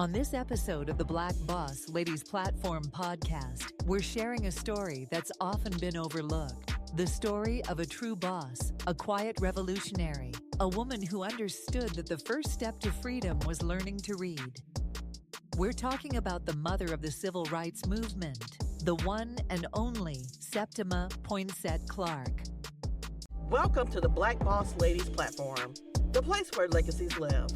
On this episode of the Black Boss Ladies Platform podcast, we're sharing a story that's often been overlooked. The story of a true boss, a quiet revolutionary, a woman who understood that the first step to freedom was learning to read. We're talking about the mother of the civil rights movement, the one and only Septima Poinsette Clark. Welcome to the Black Boss Ladies Platform, the place where legacies live.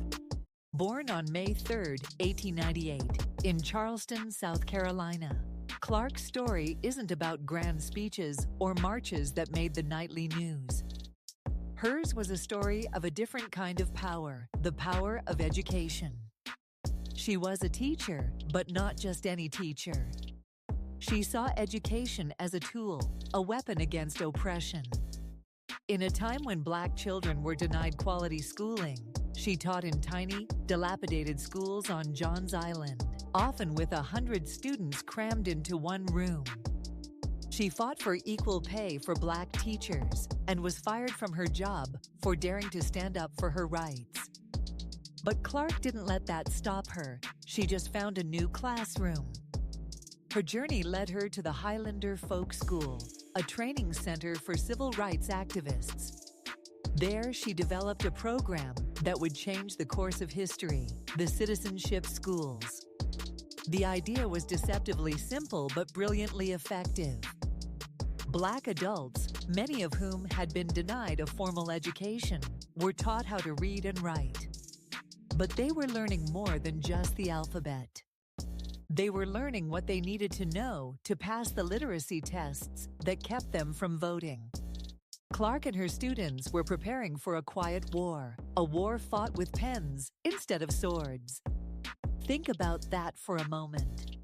Born on May 3, 1898, in Charleston, South Carolina, Clark's story isn't about grand speeches or marches that made the nightly news. Hers was a story of a different kind of power, the power of education. She was a teacher, but not just any teacher. She saw education as a tool, a weapon against oppression. In a time when Black children were denied quality schooling, she taught in tiny, dilapidated schools on Johns Island, often with 100 students crammed into one room. She fought for equal pay for Black teachers and was fired from her job for daring to stand up for her rights. But Clark didn't let that stop her. She just found a new classroom. Her journey led her to the Highlander Folk School, a training center for civil rights activists. There, she developed a program that would change the course of history, the Citizenship Schools. The idea was deceptively simple but brilliantly effective. Black adults, many of whom had been denied a formal education, were taught how to read and write. But they were learning more than just the alphabet. They were learning what they needed to know to pass the literacy tests that kept them from voting. Clark and her students were preparing for a quiet war, a war fought with pens instead of swords. Think about that for a moment.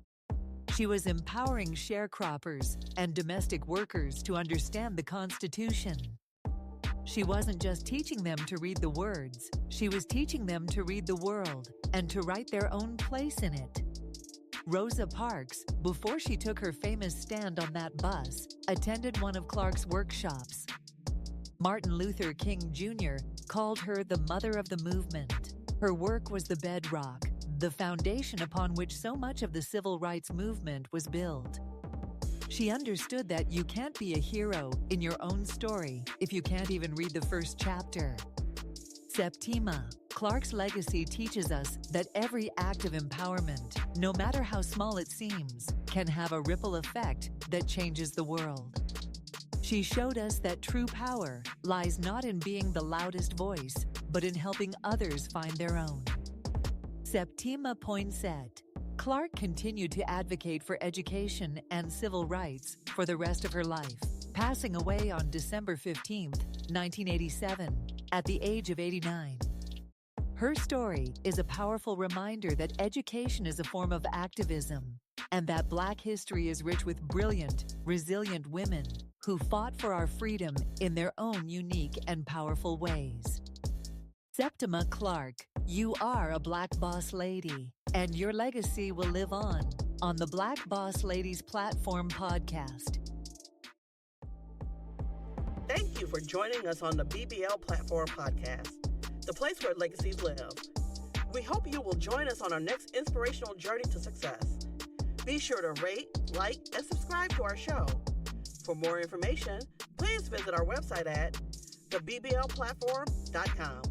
She was empowering sharecroppers and domestic workers to understand the Constitution. She wasn't just teaching them to read the words, she was teaching them to read the world and to write their own place in it. Rosa Parks, before she took her famous stand on that bus, attended one of Clark's workshops. Martin Luther King Jr. called her the mother of the movement. Her work was the bedrock, the foundation upon which so much of the civil rights movement was built. She understood that you can't be a hero in your own story if you can't even read the first chapter. Septima, Clark's legacy teaches us that every act of empowerment, no matter how small it seems, can have a ripple effect that changes the world. She showed us that true power lies not in being the loudest voice, but in helping others find their own. Septima Poinsette Clark continued to advocate for education and civil rights for the rest of her life, passing away on December 15, 1987, at the age of 89. Her story is a powerful reminder that education is a form of activism, and that Black history is rich with brilliant, resilient women who fought for our freedom in their own unique and powerful ways. Septima Clark, you are a Black Boss Lady, and your legacy will live on the Black Boss Ladies Platform podcast. Thank you for joining us on the BBL Platform podcast, the place where legacies live. We hope you will join us on our next inspirational journey to success. Be sure to rate, like, and subscribe to our show. For more information, please visit our website at theBBLplatform.com.